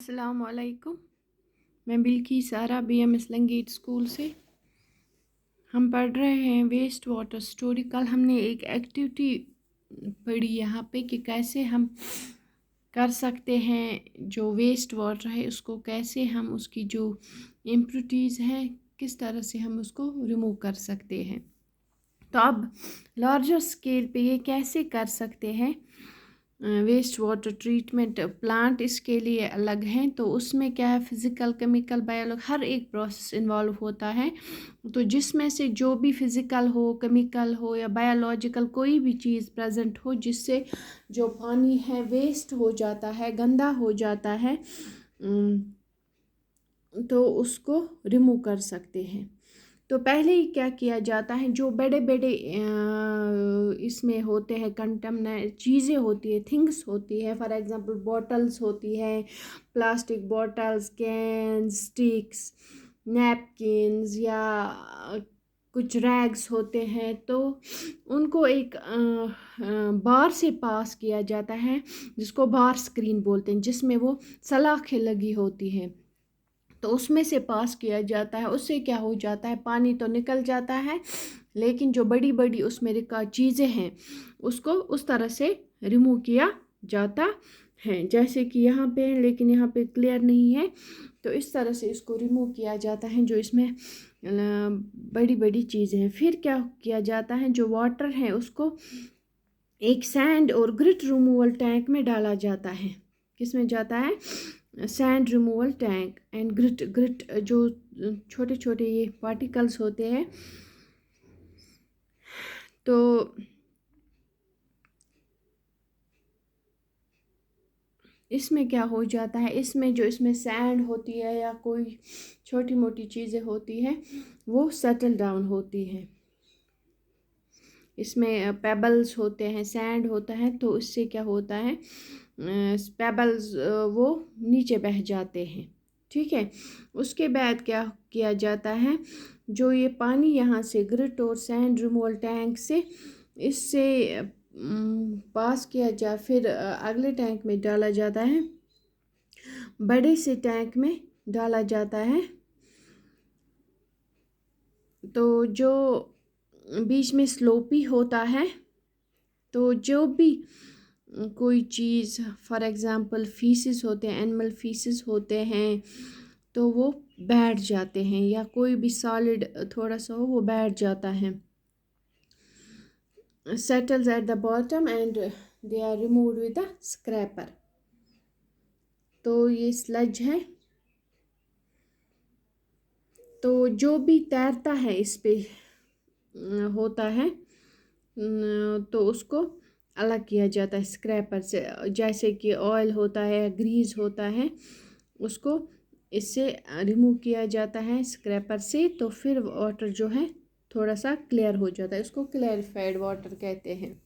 अस्सलाम वालेकुम। मैं बिल्की सारा BMS लंगेट स्कूल से। हम पढ़ रहे हैं वेस्ट वाटर स्टोरी। कल हमने एक एक्टिविटी पढ़ी यहाँ पे कि कैसे हम कर सकते हैं जो वेस्ट वाटर है उसको, कैसे हम उसकी जो इम्प्योरिटीज़ हैं किस तरह से हम उसको रिमूव कर सकते हैं। तो अब लार्जर स्केल पे ये कैसे कर सकते हैं। वेस्ट वाटर ट्रीटमेंट प्लांट इसके लिए अलग हैं, तो उसमें क्या है, फिज़िकल, केमिकल, बायोलॉजिकल हर एक प्रोसेस इन्वॉल्व होता है। तो जिसमें से जो भी फिज़िकल हो, केमिकल हो या बायोलॉजिकल कोई भी चीज़ प्रेजेंट हो जिससे जो पानी है वेस्ट हो जाता है, गंदा हो जाता है, तो उसको रिमूव कर सकते हैं। तो पहले ही क्या किया जाता है, जो बड़े बड़े इसमें होते हैं कंटेमिनेट चीज़ें होती है, थिंग्स होती है, फॉर एग्जांपल बॉटल्स होती है, plastic bottles, can, sticks, napkins या कुछ रैग्स होते हैं, तो उनको एक बार से पास किया जाता है जिसको बार स्क्रीन बोलते हैं, जिसमें वो सलाखें लगी होती हैं। तो उसमें से पास किया जाता है। उससे क्या हो जाता है, पानी तो निकल जाता है लेकिन जो बड़ी बड़ी उसमें रिका चीज़ें हैं उसको उस तरह से रिमूव किया जाता है, जैसे कि यहाँ पे, लेकिन यहाँ पे क्लियर नहीं है। तो इस तरह से इसको रिमूव किया जाता है जो इसमें बड़ी बड़ी चीज़ें हैं। फिर क्या किया जाता है, जो वाटर है उसको एक सैंड और ग्रिट रिमूवल टैंक में डाला जाता है। किस में जाता है, sand removal tank and grit जो छोटे छोटे ये पार्टिकल्स होते हैं। तो इसमें क्या हो जाता है, इसमें जो इसमें सैंड होती है या कोई छोटी मोटी चीज़ें होती हैं वो सेटल डाउन होती हैं। इसमें पेबल्स होते हैं, सैंड होता है, तो इससे क्या होता है, पेबल्स वो नीचे बह जाते हैं। ठीक है, उसके बाद क्या किया जाता है, जो ये पानी यहाँ से ग्रिट और सैंड रिमूवल टैंक से इससे पास किया जा, फिर अगले टैंक में डाला जाता है, बड़े से टैंक में डाला जाता है। तो जो बीच में स्लोपी होता है, तो जो भी कोई चीज़, फॉर एग्ज़ाम्पल फीसेस होते हैं, एनिमल फीसेस होते हैं, तो वो बैठ जाते हैं, या कोई भी सॉलिड थोड़ा सा हो वो बैठ जाता है, settles at the bottom and they are removed with a scraper. तो ये स्लज है। तो जो भी तैरता है इस पे होता है, तो उसको अलग किया जाता है स्क्रैपर से, जैसे कि ऑयल होता है, ग्रीस होता है, उसको इससे रिमूव किया जाता है स्क्रैपर से। तो फिर वाटर जो है थोड़ा सा क्लियर हो जाता है, इसको क्लैरिफाइड वाटर कहते हैं।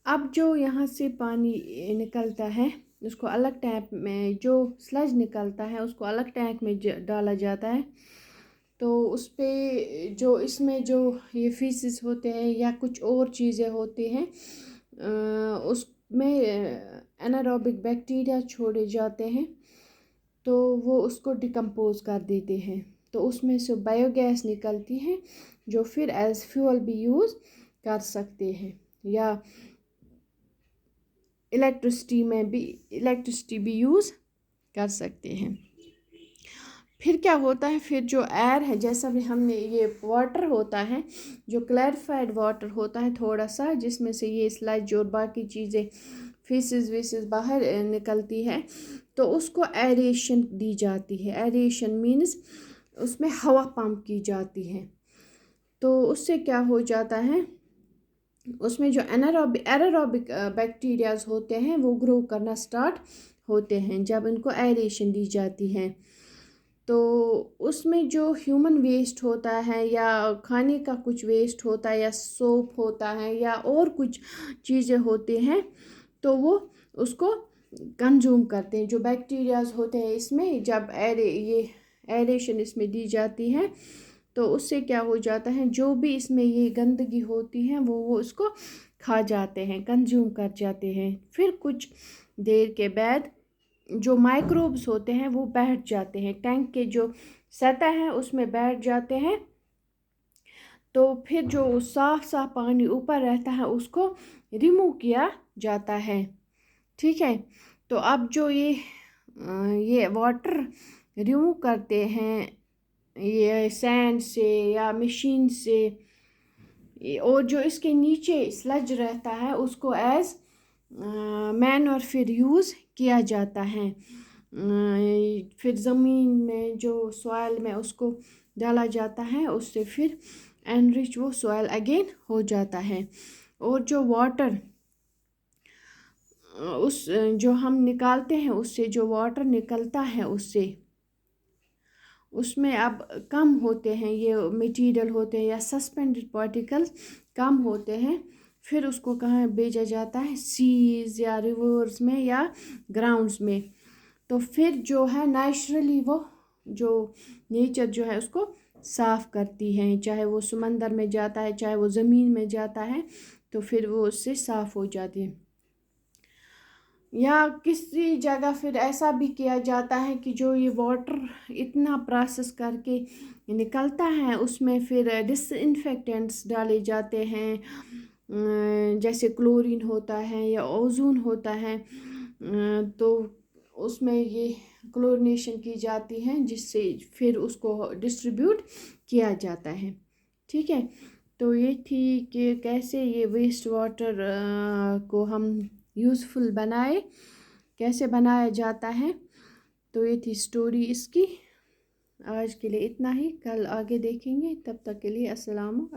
अब जो यहाँ से पानी निकलता है उसको अलग टैंक में, जो स्लज निकलता है उसको अलग टैंक में डाला जाता है। तो उस पे जो इसमें जो ये फीसेस होते हैं या कुछ और चीज़ें होती हैं, उसमें एनारोबिक बैक्टीरिया छोड़े जाते हैं, तो वो उसको डिकम्पोज कर देते हैं। तो उसमें से बायोगैस निकलती है जो फिर एज फ्यूल भी यूज़ कर सकते हैं, या इलेक्ट्रिसिटी भी यूज़ कर सकते हैं। फिर क्या होता है, फिर जो एयर है, जैसा भी हमने, ये वाटर होता है जो क्लैरिफाइड वाटर होता है थोड़ा सा, जिसमें से ये स्लज और बाकी चीज़ें फीसेस वीसेस बाहर निकलती है, तो उसको एरेशन दी जाती है। एरेशन मीन्स उसमें हवा पंप की जाती है। तो उससे क्या हो जाता है, उसमें जो एनारोबिक बैक्टीरियाज होते हैं वो ग्रो करना स्टार्ट होते हैं जब इनको एरेशन दी जाती है। तो उसमें जो ह्यूमन वेस्ट होता है या खाने का कुछ वेस्ट होता है या सोप होता है या और कुछ चीज़ें होती हैं, तो वो उसको कंज्यूम करते हैं। जो बैक्टीरियाज होते हैं इसमें, जब ये एरेशन इसमें दी जाती है, तो उससे क्या हो जाता है, जो भी इसमें ये गंदगी होती है वो उसको खा जाते हैं, कंज्यूम कर जाते हैं। फिर कुछ देर के बाद جو माइक्रोब्स होते हैं वो बैठ जाते हैं, टैंक के जो सतह है उसमें बैठ जाते हैं। तो फिर जो साफ साफ पानी ऊपर रहता है उसको रिमूव किया जाता है। ठीक है, तो अब जो ये वाटर रिमूव करते हैं ये सैंड से या मशीन से, और जो इसके नीचे स्लज रहता है उसको एज मैनर फिर यूज़ किया जाता है। फिर ज़मीन में जो सॉइल में उसको डाला जाता है, उससे फिर एनरिच वो सॉइल अगेन हो जाता है। और जो वाटर उस जो हम निकालते हैं उससे जो वाटर निकलता है उसमें अब कम होते हैं ये मटेरियल होते हैं या सस्पेंडेड पार्टिकल्स कम होते हैं। फिर उसको कहाँ भेजा जाता है, सीज या रिवर्स में या ग्राउंड्स में। तो फिर जो है नेचुरली वो जो नेचर जो है उसको साफ़ करती है, चाहे वो समंदर में जाता है चाहे वो ज़मीन में जाता है, तो फिर वो उससे साफ़ हो जाती है। या किसी जगह फिर ऐसा भी किया जाता है कि जो ये वाटर इतना प्रोसेस करके निकलता है उसमें फिर डिसइंफेक्टेंट्स डाले जाते हैं, जैसे क्लोरीन होता है या ओजोन होता है। तो उसमें ये क्लोरीनेशन की जाती है जिससे फिर उसको डिस्ट्रीब्यूट किया जाता है। ठीक है, तो ये थी कि कैसे ये वेस्ट वाटर को हम यूज़फुल बनाए, कैसे बनाया जाता है। तो ये थी स्टोरी इसकी। आज के लिए इतना ही, कल आगे देखेंगे, तब तक के लिए अस्सलाम।